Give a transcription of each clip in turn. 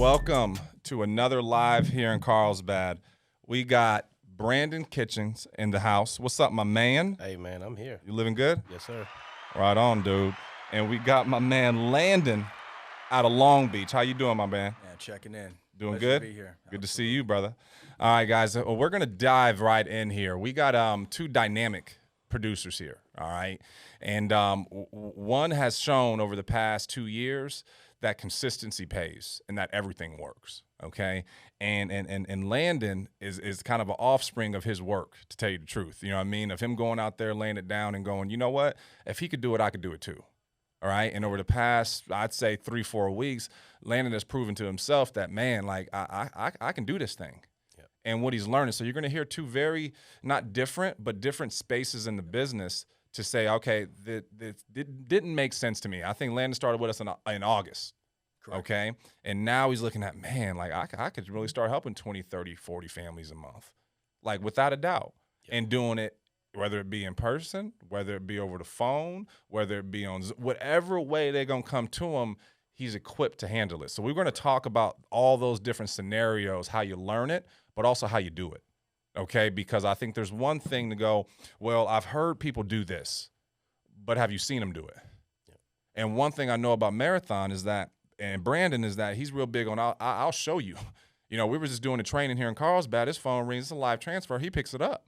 Welcome to another live here in Carlsbad. We got Brandon Kitchings in the house. What's up, my man? Hey, man, I'm here. You living good? Yes, sir. Right on, dude. And we got my man Landon out of Long Beach. How you doing, my man? Yeah, checking in. Doing Pleasure good? to be here. Good to see you, brother. All right, guys. We're going to dive right in here. We got two dynamic producers here, all right? And one has shown over the past 2 years that consistency pays and that everything works, okay? And Landon is kind of an offspring of his work, to tell you the truth. You know what I mean? Of him going out there, laying it down and going, you know what? If he could do it, I could do it too. All right. And over the past, I'd say 3-4 weeks, Landon has proven to himself that, man, like I can do this thing. Yep. And what he's learning. So you're going to hear two very, not different, but different spaces in the business to say, okay, this didn't make sense to me. I think Landon started with us in August. Correct. Okay. And now he's looking at, man, like I could really start helping 20, 30, 40 families a month, like without a doubt, and doing it, whether it be in person, whether it be over the phone, whether it be on whatever way they're going to come to him, he's equipped to handle it. So we're going to talk about all those different scenarios, how you learn it, but also how you do it, okay? Because I think there's one thing to go, well, I've heard people do this, but have you seen them do it? Yeah. And one thing I know about Marathon is that, and Brandon is that he's real big on, I'll show you. You know, we were just doing a training here in Carlsbad. His phone rings, it's a live transfer. He picks it up.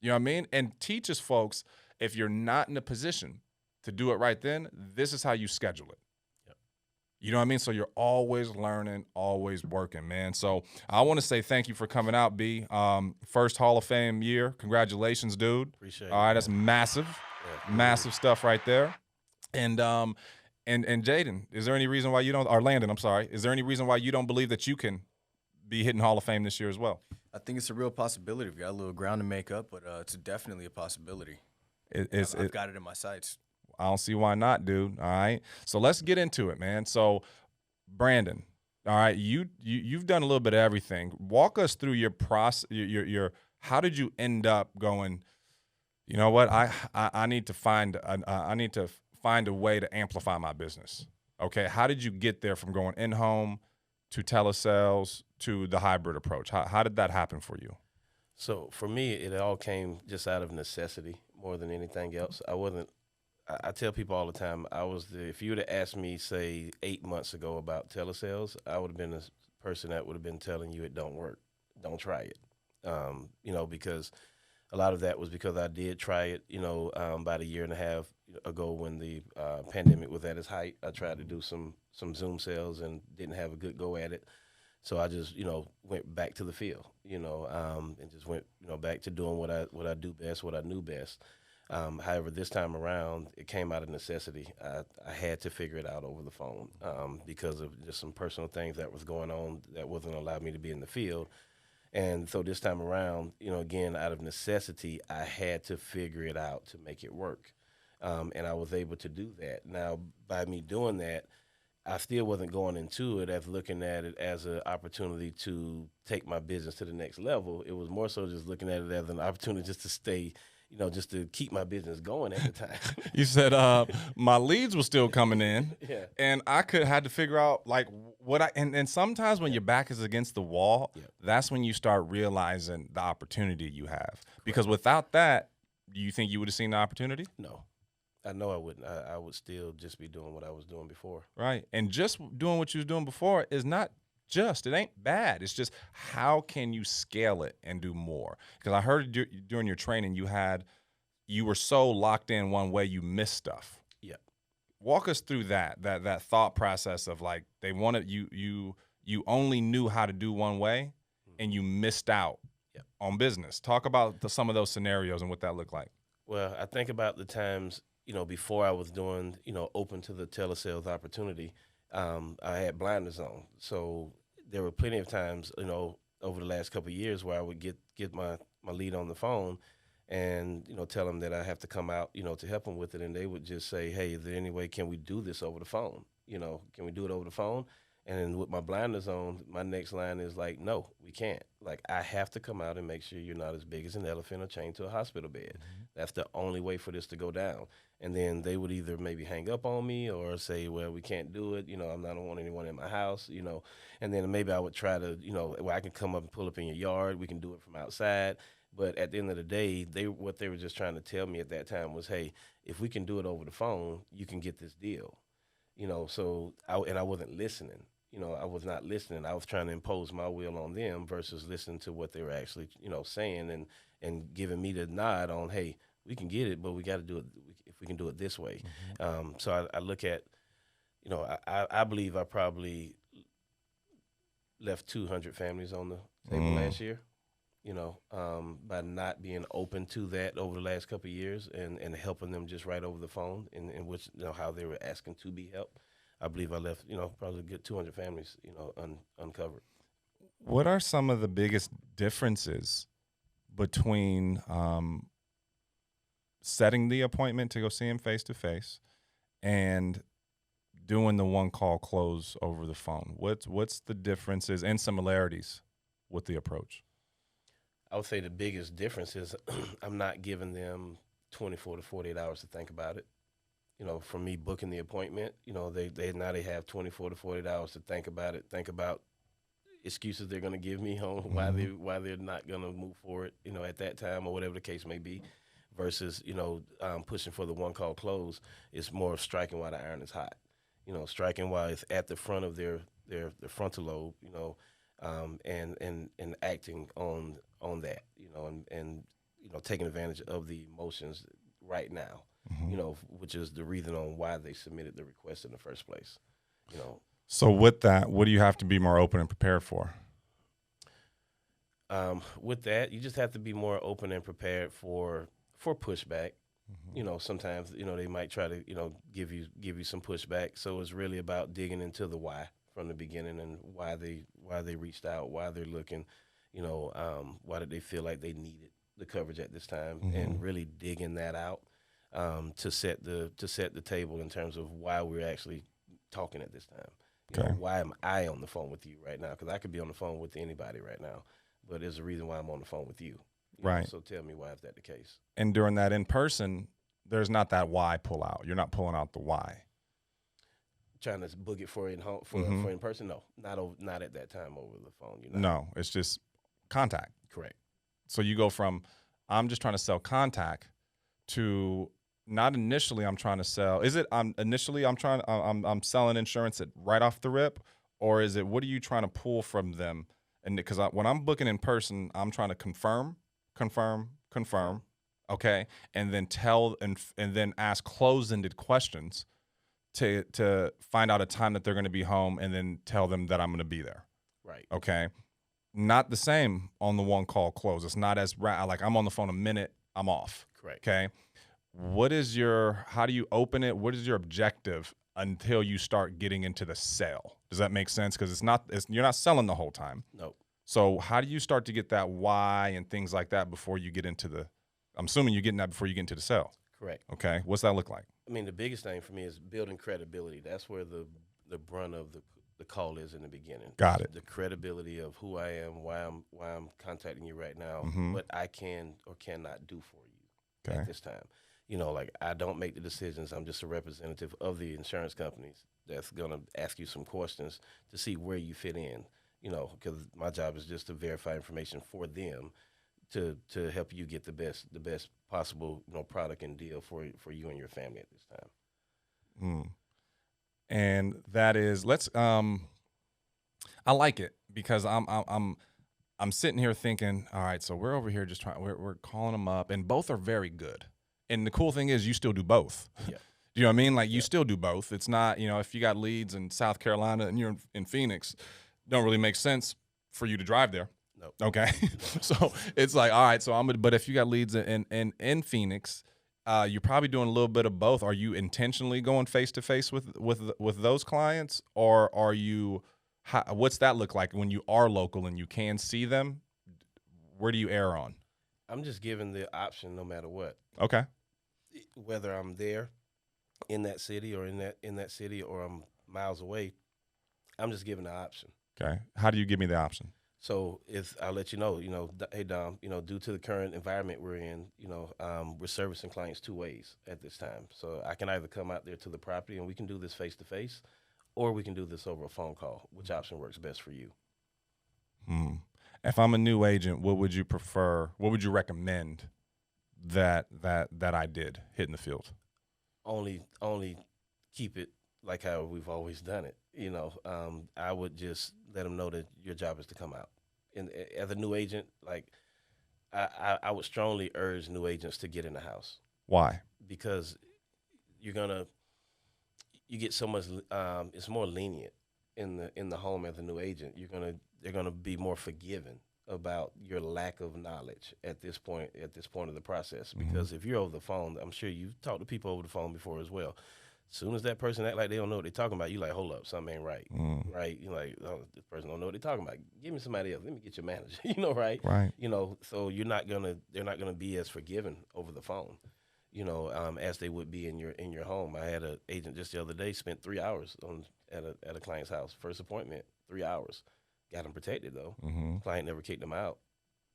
You know what I mean? And teaches folks, if you're not in a position to do it right then, this is how you schedule it. Yep. You know what I mean? So you're always learning, always working, man. So I want to say thank you for coming out, B. First Hall of Fame year. Congratulations, dude. Appreciate it. All right, that's massive. Yeah. Massive stuff right there. And Jaden, is there any reason why you don't, or Landon, I'm sorry, is there any reason why you don't believe that you can be hitting Hall of Fame this year as well? I think it's a real possibility. We've got a little ground to make up, but it's definitely a possibility. I've got it in my sights. I don't see why not, dude. All right. So let's get into it, man. So, Brandon, all right, you've done a little bit of everything. Walk us through your process. Your how did you end up going? You know what? I need to find a way to amplify my business. Okay. How did you get there from going in home to telesales to the hybrid approach? How did that happen for you? So for me, it all came just out of necessity more than anything else. I tell people all the time, if you would have asked me, say, 8 months ago about telesales, I would have been the person that would have been telling you it don't work. Don't try it. Because a lot of that was because I did try it, about a year and a half ago when the pandemic was at its height. I tried to do some Zoom sales and didn't have a good go at it. So I just, went back to the field, and just went, back to doing what I do best, what I knew best. However, this time around, it came out of necessity. I had to figure it out over the phone because of just some personal things that was going on that wasn't allowing me to be in the field. And so this time around, again, out of necessity, I had to figure it out to make it work. And I was able to do that. Now, by me doing that, I still wasn't going into it as looking at it as an opportunity to take my business to the next level. It was more so just looking at it as an opportunity just to stay, just to keep my business going at the time. You said my leads were still coming in, Yeah. and I had to figure out like and sometimes when your back is against the wall, that's when you start realizing the opportunity you have. Because without that, do you think you would have seen the opportunity? No. I know I wouldn't. I would still just be doing what I was doing before. Right. And just doing what you was doing before is not it ain't bad. It's just how can you scale it and do more? Because I heard during your training you were so locked in one way you missed stuff. Yeah. Walk us through that thought process of like they wanted you only knew how to do one way and you missed out on business. Talk about some of those scenarios and what that looked like. Well, I think about the times, before I was doing, open to the telesales opportunity, I had blinders on. So there were plenty of times, over the last couple of years where I would get my lead on the phone and, tell them that I have to come out, to help them with it. And they would just say, hey, is there any way, can we do this over the phone? Can we do it over the phone? And then with my blinders on, my next line is like, no, we can't. Like, I have to come out and make sure you're not as big as an elephant or chained to a hospital bed. That's the only way for this to go down. And then they would either maybe hang up on me or say, well, we can't do it. I don't want anyone in my house, And then maybe I would try to, well, I can come up and pull up in your yard. We can do it from outside. But at the end of the day, what they were just trying to tell me at that time was, hey, if we can do it over the phone, you can get this deal. So I wasn't listening. I was not listening. I was trying to impose my will on them versus listening to what they were actually, saying and giving me the nod on, hey, we can get it, but we got to do it if we can do it this way. So I look at, I believe I probably left 200 families on the table last year. By not being open to that over the last couple of years and helping them just right over the phone in which, how they were asking to be helped. I believe I left, probably a good 200 families, uncovered. What are some of the biggest differences between setting the appointment to go see him face-to-face and doing the one-call close over the phone? What's the differences and similarities with the approach? I would say the biggest difference is I'm not giving them 24 to 48 hours to think about it. For me booking the appointment, they have 24 to 48 hours to think about it, think about excuses they're going to give me on why they're not going to move forward, at that time or whatever the case may be, versus, pushing for the one call close. It's more of striking while the iron is hot, striking while it's at the front of their frontal lobe, and acting on that, and taking advantage of the emotions right now. Which is the reason on why they submitted the request in the first place. So with that, what do you have to be more open and prepared for? With that, you just have to be more open and prepared for pushback. Sometimes they might try to give you some pushback. So it's really about digging into the why from the beginning and why they reached out, why they're looking. Why did they feel like they needed the coverage at this time, and really digging that out. To set the table in terms of why we're actually talking at this time. Okay. Why am I on the phone with you right now? Because I could be on the phone with anybody right now, but there's a reason why I'm on the phone with you. Right. So tell me, why is that the case? And during that in person, there's not that why pull out. You're not pulling out the why. Trying to book it for in person? No, not at that time over the phone. No, it's just contact. Correct. So you go from I'm just trying to sell contact to not initially I'm trying to sell. Is it I'm selling insurance right off the rip, or is it what are you trying to pull from them? And because when I'm booking in person, I'm trying to confirm, okay, and then tell and then ask close-ended questions to find out a time that they're going to be home, and then tell them that I'm going to be there. Right. Okay. Not the same on the one call close. It's not as like I'm on the phone a minute, I'm off. Correct. Okay. How do you open it? What is your objective until you start getting into the sale? Does that make sense? Because you're not selling the whole time. No. So how do you start to get that why and things like that before you get into I'm assuming you're getting that before you get into the sale. Correct. Okay. What's that look like? I mean, the biggest thing for me is building credibility. That's where the brunt of the call is in the beginning. Got it. The credibility of who I am, why I'm contacting you right now, what I can or cannot do for you at this time. Like I don't make the decisions. I'm just a representative of the insurance companies that's going to ask you some questions to see where you fit in, because my job is just to verify information for them to help you get the best possible, product and deal for you and your family at this time. And that is, I like it because I'm sitting here thinking, all right, so we're over here just we're calling them up, and both are very good. And the cool thing is you still do both. Yeah. Do you know what I mean? Like you still do both. It's not, if you got leads in South Carolina and you're in Phoenix, don't really make sense for you to drive there. No. Okay. So it's like, all right, but if you got leads in Phoenix, you're probably doing a little bit of both. Are you intentionally going face to face with those clients, or are you, what's that look like when you are local and you can see them? Where do you err on? I'm just given the option no matter what. Okay. Whether I'm there in that city or in that city or I'm miles away, I'm just giving the option. Okay. How do you give me the option? So if I'll let you know, hey Dom, due to the current environment we're in, we're servicing clients two ways at this time. So I can either come out there to the property and we can do this face to face, or we can do this over a phone call. Which option works best for you? If I'm a new agent, what would you prefer? What would you recommend that I did hitting the field? Only keep it like how we've always done it. I would just let them know that your job is to come out. And as a new agent, like I would strongly urge new agents to get in the house. Why? Because you get so much. It's more lenient in the home as a new agent. They're gonna be more forgiving about your lack of knowledge at this point of the process. Because if you're over the phone, I'm sure you've talked to people over the phone before as well. As soon as that person act like they don't know what they're talking about, you like, hold up, something ain't right, right? You're like, oh, this person don't know what they're talking about. Give me somebody else. Let me get your manager, right? Right. So they're not gonna be as forgiving over the phone, as they would be in your home. I had an agent just the other day spent 3 hours at a client's house, first appointment, 3 hours. Got him protected though. Client never kicked him out,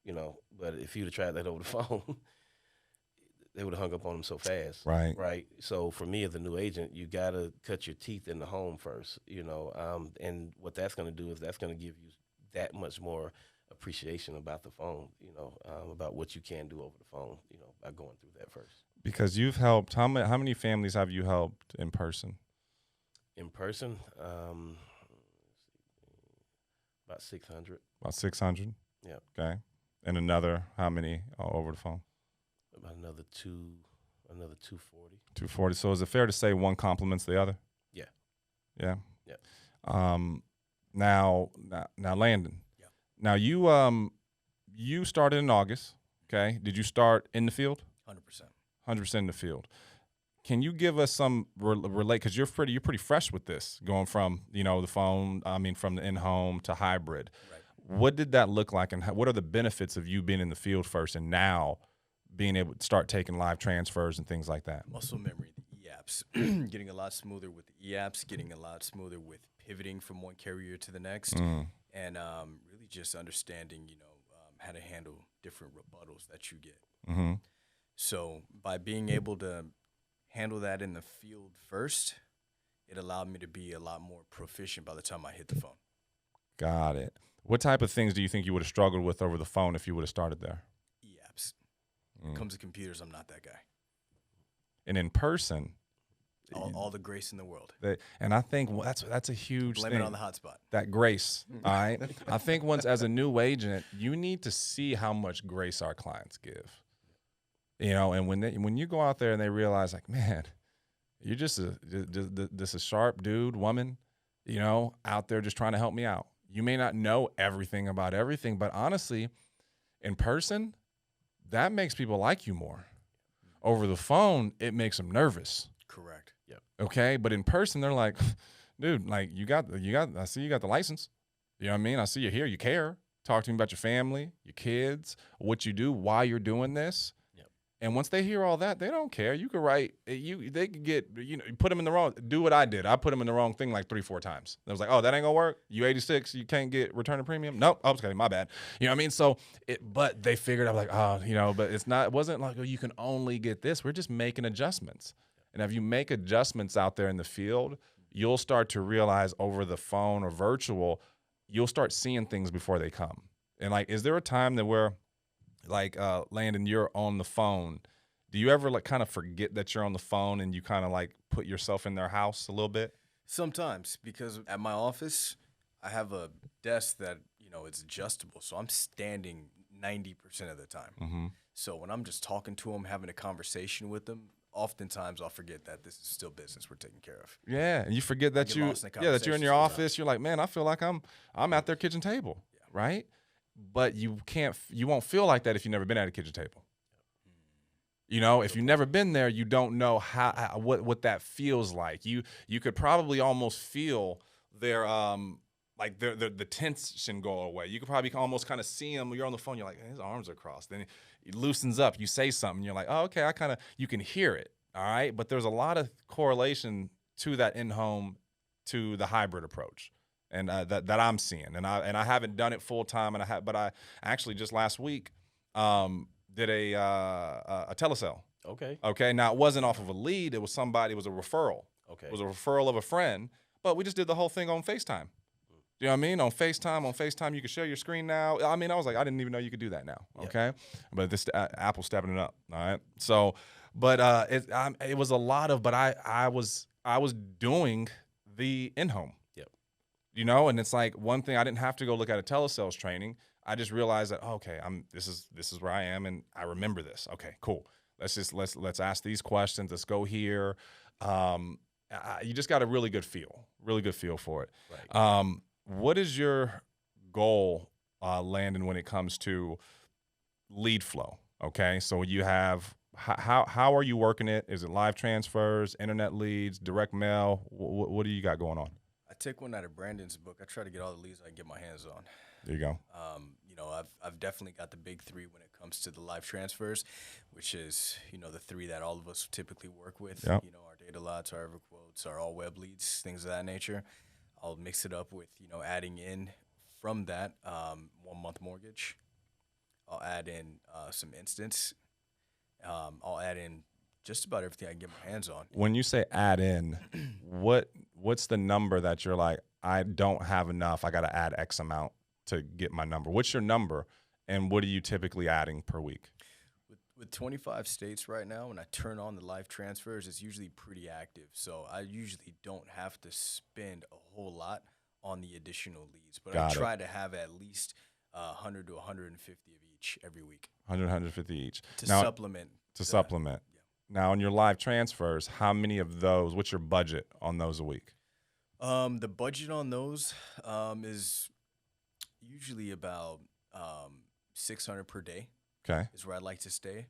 But if you'd have tried that over the phone, they would have hung up on him so fast. Right. So for me as a new agent, you got to cut your teeth in the home first, and what that's going to do is that's going to give you that much more appreciation about the phone, about what you can do over the phone, by going through that first. Because you've helped, how many families have you helped in person? In person, about 600. About 600? Yeah. Okay. And another, how many over the phone? About another 240. 240. So is it fair to say one complements the other? Yeah. Yeah. Yeah. Now, Landon. Yeah. Now you started in August. Okay. Did you start in the field? 100%. 100% in the field. Can you give us some relate? Because you're pretty fresh with this, going from the phone. From the in-home to hybrid. Right. What did that look like, and what are the benefits of you being in the field first and now being able to start taking live transfers and things like that? Muscle memory, the e-apps, getting a lot smoother with the e-apps, getting a lot smoother with pivoting from one carrier to the next, and really just understanding, how to handle different rebuttals that you get. Mm-hmm. So by being able to handle that in the field first, it allowed me to be a lot more proficient by the time I hit the phone. Got it. What type of things do you think you would have struggled with over the phone if you would have started there? E-apps. When it comes to computers, I'm not that guy. And in person, all the grace in the world. And I think that's a huge Blame thing. it on the hotspot. That grace, all right? I think as a new agent, you need to see how much grace our clients give. And when you go out there and they realize, like, man, you're just a sharp dude, woman, out there just trying to help me out. You may not know everything about everything, but honestly, in person, that makes people like you more. Over the phone, it makes them nervous. Correct. Yep. Okay, but in person, they're like, dude, like I see you got the license. You know what I mean? I see you here. You care. Talk to me about your family, your kids, what you do, why you're doing this. And once they hear all that, they don't care. You could write, they could get, put them in the wrong, do what I did. I put them in the wrong thing like 3-4 times. I was like, oh, that ain't gonna work. You 86, you can't get return of premium? Nope. Oh, okay, my bad. You know what I mean? So, but they figured, I'm like, oh, but it wasn't like, oh, you can only get this. We're just making adjustments. And if you make adjustments out there in the field, you'll start to realize over the phone or virtual, you'll start seeing things before they come. And like, is there a time that where, like, Landon, you're on the phone, do you ever like kind of forget that you're on the phone and you kind of like put yourself in their house a little bit? Sometimes, because at my office, I have a desk that, it's adjustable. So I'm standing 90% of the time. Mm-hmm. So when I'm just talking to them, having a conversation with them, oftentimes I'll forget that this is still business we're taking care of. Yeah, and you forget that you're in your office. You're like, man, I feel like I'm at their kitchen table, right? But you won't feel like that if you've never been at a kitchen table. If you've never been there, you don't know what that feels like. You could probably almost feel their the tension go away. You could probably almost kind of see him. You're on the phone. You're like, his arms are crossed. Then he loosens up. You say something. You're like, oh, okay. You can hear it. All right. But there's a lot of correlation to that in-home to the hybrid approach. and that I'm seeing, and I haven't done it full time, but I actually just last week did a telesale. Okay. Okay, now it wasn't off of a lead; it was somebody. It was a referral. Okay. It was a referral of a friend, but we just did the whole thing on FaceTime. You know what I mean? On FaceTime, you can share your screen now. I mean, I was like, I didn't even know you could do that now. Okay, but this Apple's stepping it up. All right, so, but it was a lot of, but I was doing the in-home. Yep. You know, and it's like one thing I didn't have to go look at a telesales training. I just realized that okay, this is where I am, and I remember this. Okay, cool. Let's ask these questions. Let's go here. You just got a really good feel for it. Right. What is your goal, Landon, when it comes to lead flow? Okay, so you have how are you working it? Is it live transfers, internet leads, direct mail? What do you got going on? I take one out of Brandon's book. I try to get all the leads I can get my hands on. There you go. You know, I've definitely got the big three when it comes to the live transfers, which is, you know, the three that all of us typically work with. Yep. You know, our data lots, our EverQuotes, our all web leads, things of that nature. I'll mix it up with, you know, adding in from that 1 month mortgage. I'll add in some instance. I'll add in just about everything I can get my hands on. When you say add in, what's the number that you're like, I don't have enough, I got to add X amount to get my number? What's your number, and what are you typically adding per week? With 25 states right now, when I turn on the live transfers, it's usually pretty active. So I usually don't have to spend a whole lot on the additional leads. But I try to have at least 100 to 150 of each every week. 150 each. To supplement. Yeah. Now, on your live transfers, how many of those, what's your budget on those a week? The budget on those is usually about 600 per day. Okay. Is where I'd like to stay.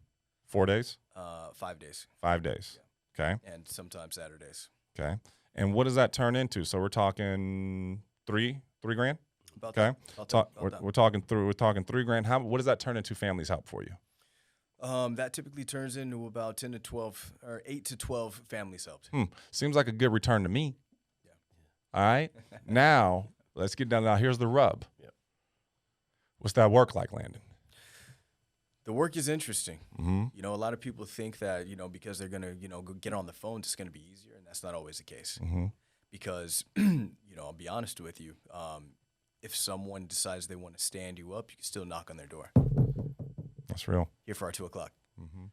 4 days? 5 days. 5 days. Yeah. Okay. And sometimes Saturdays. Okay. And what does that turn into? So we're talking three grand? About Okay. that. We're talking $3,000. What does that turn into family's help for you? That typically turns into about 10 to 12 or 8 to 12 families helped. Seems like a good return to me. Yeah. All right. Now, let's get down. Now, here's the rub. Yep. What's that work like, Landon? The work is interesting. Mm-hmm. You know, a lot of people think that, you know, because they're going to, you know, go get on the phone, it's going to be easier. And that's not always the case. Mm-hmm. Because, you know, I'll be honest with you. If someone decides they want to stand you up, you can still knock on their door. That's real. Here for our 2 o'clock. Mm-hmm.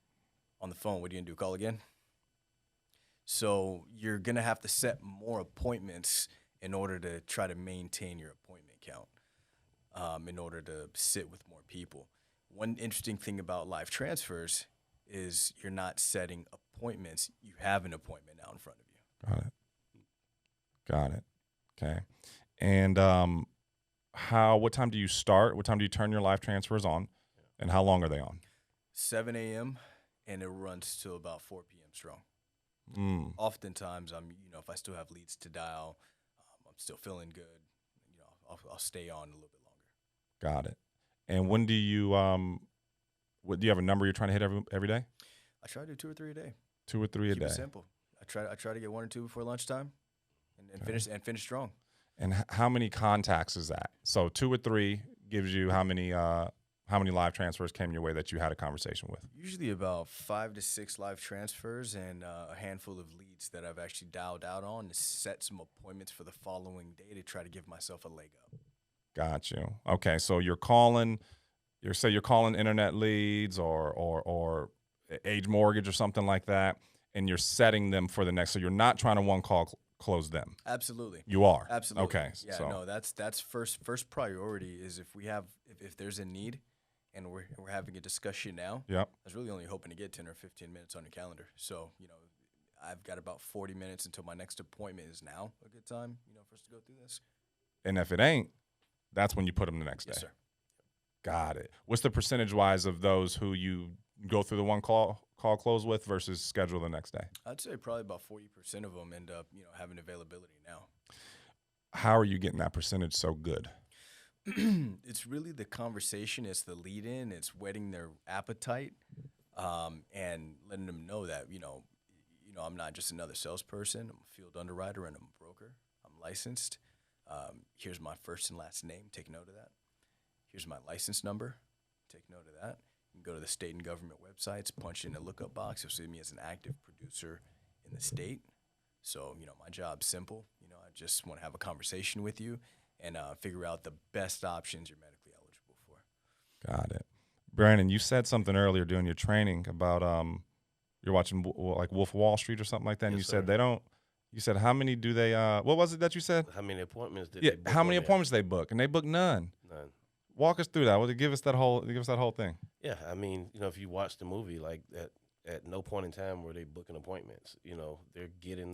On the phone, what are you going to do? Call again? So you're going to have to set more appointments in order to try to maintain your appointment count, in order to sit with more people. One interesting thing about live transfers is you're not setting appointments. You have an appointment now in front of you. Got it. Okay. And what time do you start? What time do you turn your live transfers on? And how long are they on? 7 a.m. and it runs till about 4 p.m. strong. Oftentimes, if I still have leads to dial, I'm still feeling good. You know, I'll stay on a little bit longer. Got it. And when do you do you have a number you're trying to hit every day? I try to do 2 or 3 a day. 2 or 3 a day. Keep it simple. I try to get 1 or 2 before lunchtime, and finish strong. And how many contacts is that? So 2 or 3 gives you how many live transfers came your way that you had a conversation with? Usually about 5 to 6 live transfers and a handful of leads that I've actually dialed out on to set some appointments for the following day to try to give myself a leg up. Got you. Okay, so you're calling internet leads or Age Mortgage or something like that, and you're setting them for the next. So you're not trying to one call close them. Absolutely. You are. Absolutely. Okay. Yeah. So. No, that's first priority is if there's a need, and we're having a discussion now. Yep. I was really only hoping to get 10 or 15 minutes on your calendar. So I've got about 40 minutes until my next appointment. Is now a good time for us to go through this? And if it ain't, that's when you put them the next day. Yes, sir. Got it. What's the percentage-wise of those who you go through the one call close with versus schedule the next day? I'd say probably about 40% of them end up, having availability now. How are you getting that percentage so good? It's really the conversation. It's the lead in. It's whetting their appetite, and letting them know that, I'm not just another salesperson. I'm a field underwriter and I'm a broker. I'm licensed. Here's my first and last name. Take note of that. Here's my license number. Take note of that. You can go to the state and government websites, punch in a lookup box. You'll see me as an active producer in the state. So, my job's simple. I just want to have a conversation with you and figure out the best options you're medically eligible for. Got it. Brandon, you said something earlier during your training about you're watching like Wolf of Wall Street or something like that, and Yes, you said sir. they don't. You said how many do they? What was it that you said? How many appointments did Yeah, they book how many on there? appointments they book, and they book none. None. Walk us through that. Give us that whole thing. Yeah, I mean, if you watch the movie, like at no point in time were they booking appointments. They're getting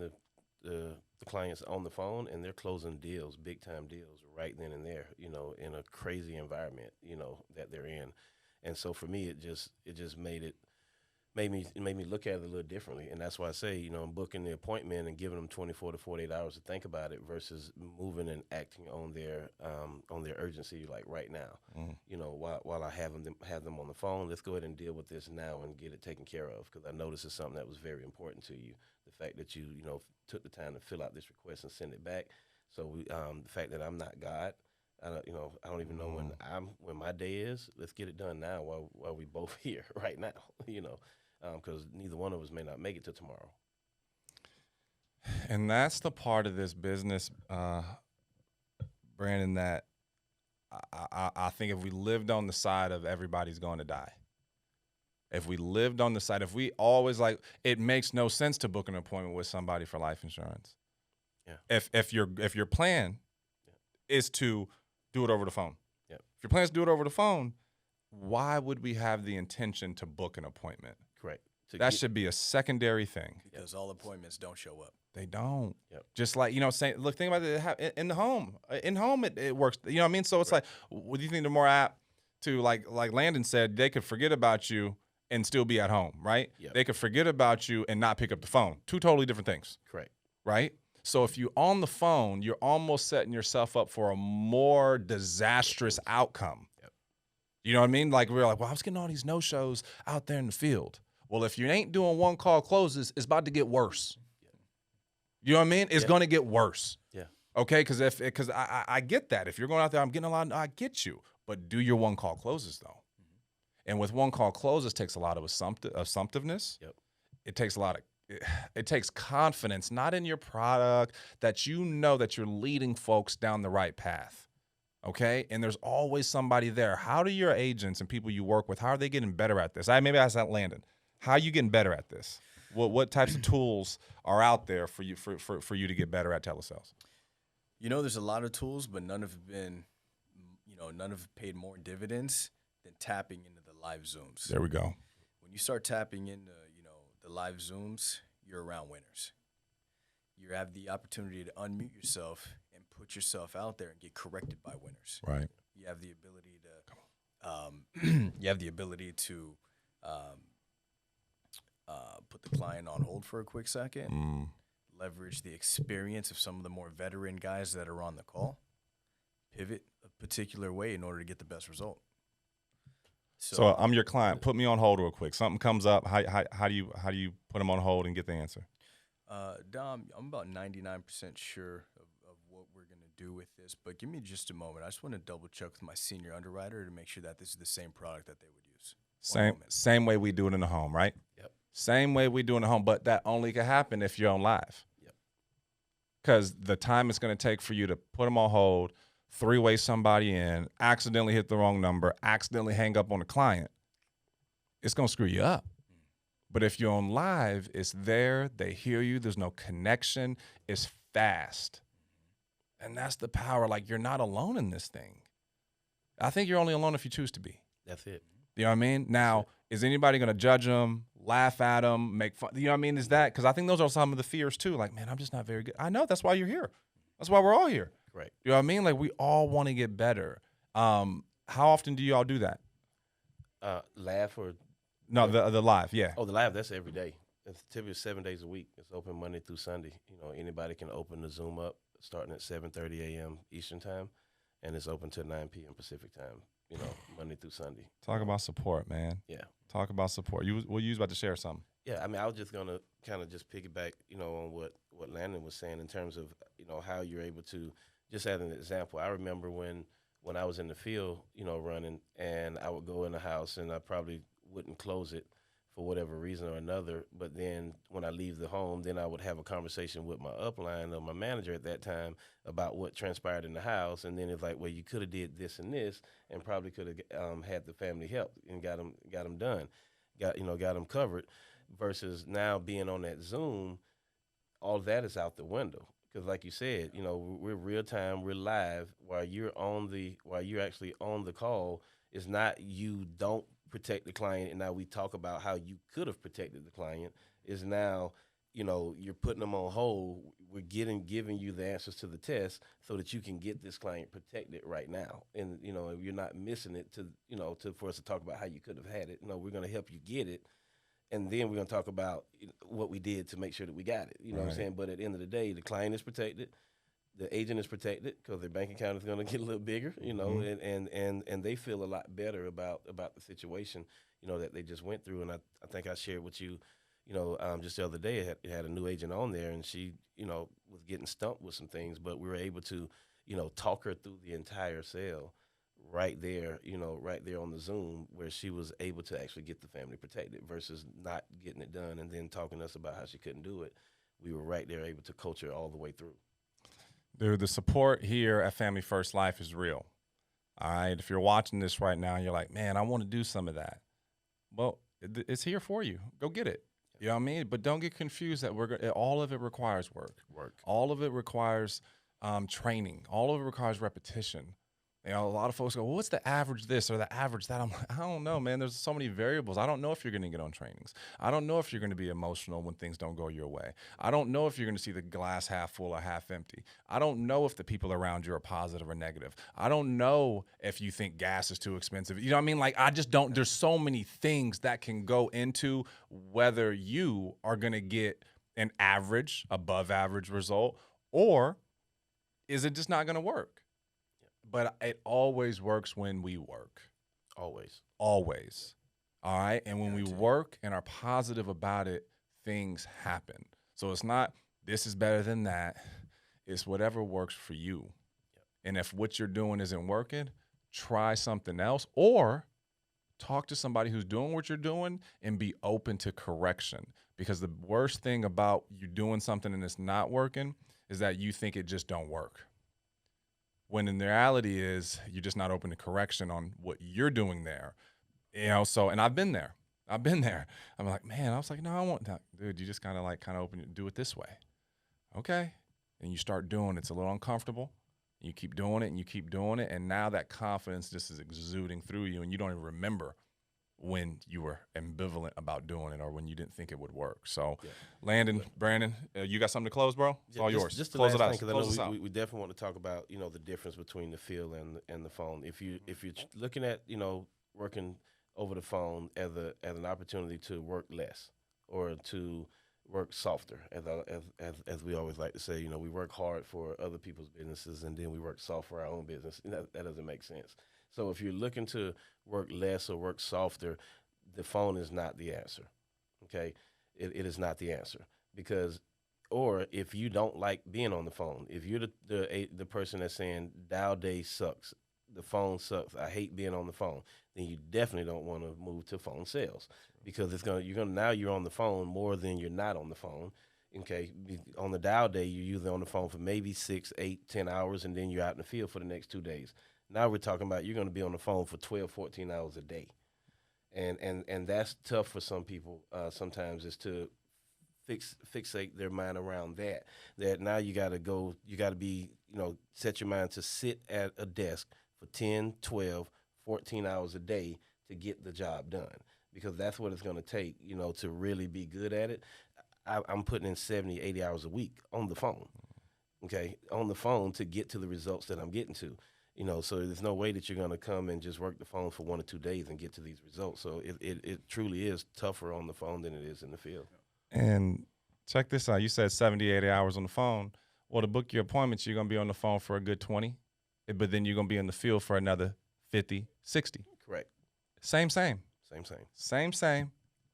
the clients on the phone and they're closing deals, big time deals, right then and there. In a crazy environment, that they're in, and so for me, it just made me look at it a little differently, and that's why I say, booking the appointment and giving them 24 to 48 hours to think about it versus moving and acting on their urgency, like right now. While I have them on the phone, let's go ahead and deal with this now and get it taken care of, because I know this is something that was very important to you. The fact that you took the time to fill out this request and send it back. So the fact that I'm not God. I don't even know when my day is. Let's get it done now while we both here right now. Because neither one of us may not make it to tomorrow. And that's the part of this business, Brandon, that I think if we lived on the side of everybody's going to die, if we lived on the side, if we always it makes no sense to book an appointment with somebody for life insurance. Yeah. If your plan is to do it over the phone. Yeah. If your plan is to do it over the phone, why would we have the intention to book an appointment? Correct. That should be a secondary thing. Because all appointments don't show up. They don't. Yep. Just like, saying, look, think about it in the home. In home, it works. You know what I mean? So it's right. What do you think they're more apt to, like Landon said, they could forget about you and still be at home, right? Yep. They could forget about you and not pick up the phone. Two totally different things. Correct. Right? So if you're on the phone, you're almost setting yourself up for a more disastrous outcome. Yep. You know what I mean? Like, we're like, well, I was getting all these no-shows out there in the field. Well, if you ain't doing one call closes, it's about to get worse. You know what I mean? It's going to get worse. Yeah. Okay? Because I get that. If you're going out there, I'm getting a lot, I get you. But do your one call closes, though. And with one call closes takes a lot of assumptiveness. Yep. It takes a lot of it takes confidence, not in your product, that you know that you're leading folks down the right path. Okay? And there's always somebody there. How do your agents and people you work with, how are they getting better at this? Maybe ask that Landon. How are you getting better at this? What types of tools are out there for you for you to get better at telesales? There's a lot of tools, but none have been, none have paid more dividends than tapping into the live Zooms. There we go. When you start tapping into, the live Zooms, you're around winners. You have the opportunity to unmute yourself and put yourself out there and get corrected by winners. Right. You have the ability to put the client on hold for a quick second, leverage the experience of some of the more veteran guys that are on the call, pivot a particular way in order to get the best result. So I'm your client. Put me on hold real quick. Something comes up. How do you put them on hold and get the answer? Dom, I'm about 99% sure of what we're going to do with this, but give me just a moment. I just want to double check with my senior underwriter to make sure that this is the same product that they would use. Same way we do it in the home, right? Yep. Same way we do in the home, but that only can happen if you're on live. Yep. Because the time it's going to take for you to put them on hold, three-way somebody in, accidentally hit the wrong number, accidentally hang up on the client, it's going to screw you up. But if you're on live, it's there, they hear you, there's no connection, it's fast. And that's the power. Like, you're not alone in this thing. I think you're only alone if you choose to be. That's it. You know what I mean? Now, is anybody going to judge them, laugh at them, make fun? You know what I mean? Is that, because I think those are some of the fears too. Like, man, I'm just not very good. I know, that's why you're here. That's why we're all here. Right. You know what I mean? Like, we all want to get better. How often do you all do that? Laugh or? No, the live, yeah. Oh, the live, that's every day. It's typically 7 days a week. It's open Monday through Sunday. Anybody can open the Zoom up starting at 7:30 a.m. Eastern time, and it's open till 9 p.m. Pacific time, Monday through Sunday. Talk about support, man. Yeah. Talk about support. You was about to share something. Yeah, I mean, I was just going to kind of just piggyback, on what Landon was saying in terms of, how you're able to just as an example, I remember when I was in the field, running, and I would go in the house and I probably wouldn't close it for whatever reason or another. But then when I leave the home, then I would have a conversation with my upline or my manager at that time about what transpired in the house. And then it's like, well, you could have did this and this, and probably could have had the family help and got them done, got them covered. Versus now being on that Zoom, all that is out the window. Because like you said, we're real time, we're live. While you're actually on the call, it's not you don't protect the client, and now we talk about how you could have protected the client. Is now, you're putting them on hold. We're giving you the answers to the test so that you can get this client protected right now, and you're not missing it for us to talk about how you could have had it. No, we're going to help you get it. And then we're going to talk about what we did to make sure that we got it. You know what I'm saying? But at the end of the day, the client is protected. The agent is protected because their bank account is going to get a little bigger, and they feel a lot better about the situation, that they just went through. And I think I shared with you, just the other day, I had a new agent on there, and she, was getting stumped with some things, but we were able to, talk her through the entire sale right there on the Zoom, where she was able to actually get the family protected versus not getting it done and then talking to us about how she couldn't do it. We were right there able to coach her all the way through. Dude, the support here at Family First Life is real. All right. If you're watching this right now and you're like, man, I want to do some of that. Well, it's here for you. Go get it. You know what I mean? But don't get confused that all of it requires work. All of it requires training. All of it requires repetition. A lot of folks go, well, what's the average this or the average that? I'm like, I don't know, man. There's so many variables. I don't know if you're going to get on trainings. I don't know if you're going to be emotional when things don't go your way. I don't know if you're going to see the glass half full or half empty. I don't know if the people around you are positive or negative. I don't know if you think gas is too expensive. You know what I mean? Like, I just don't. There's so many things that can go into whether you are going to get an average, above average result, or is it just not going to work? But it always works when we work. Always. All right? And when we work and are positive about it, things happen. So it's not, this is better than that. It's whatever works for you. Yep. And if what you're doing isn't working, try something else, or talk to somebody who's doing what you're doing and be open to correction. Because the worst thing about you doing something and it's not working is that you think it just don't work. When in the reality is you're just not open to correction on what you're doing there. So, and I've been there. I'm like, man, I was like, no, I want that. Dude, you just kind of open it, do it this way. Okay. And you start doing it. It's a little uncomfortable. You keep doing it and you keep doing it. And now that confidence just is exuding through you, and you don't even remember when you were ambivalent about doing it or when you didn't think it would work. So, Landon, Brandon, you got something to close, bro? It's all yours. Just the close last it out. thing, because I know we definitely want to talk about, the difference between the field and the phone. If you're looking at, working over the phone as an opportunity to work less or to work softer, as we always like to say, we work hard for other people's businesses and then we work soft for our own business. That doesn't make sense. So if you're looking to work less or work softer, the phone is not the answer, okay? It is not the answer or if you don't like being on the phone, if you're the person that's saying dial day sucks, the phone sucks, I hate being on the phone, then you definitely don't want to move to phone sales because now you're on the phone more than you're not on the phone. Okay, on the dial day, you're usually on the phone for maybe 6, 8, 10 hours, and then you're out in the field for the next 2 days. Now we're talking about you're going to be on the phone for 12, 14 hours a day. And that's tough for some people sometimes, is to fixate their mind around that now you got to be, set your mind to sit at a desk for 10, 12, 14 hours a day to get the job done, because that's what it's going to take, to really be good at it. I'm putting in 70, 80 hours a week on the phone, okay, on the phone to get to the results that I'm getting to. So there's no way that you're going to come and just work the phone for 1 or 2 days and get to these results. So it truly is tougher on the phone than it is in the field. And check this out. You said 70, 80 hours on the phone. Well, to book your appointments, you're going to be on the phone for a good 20, but then you're going to be in the field for another 50, 60. Correct. Same,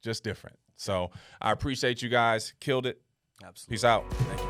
just different. So I appreciate you guys. Killed it. Absolutely. Peace out. Thank you.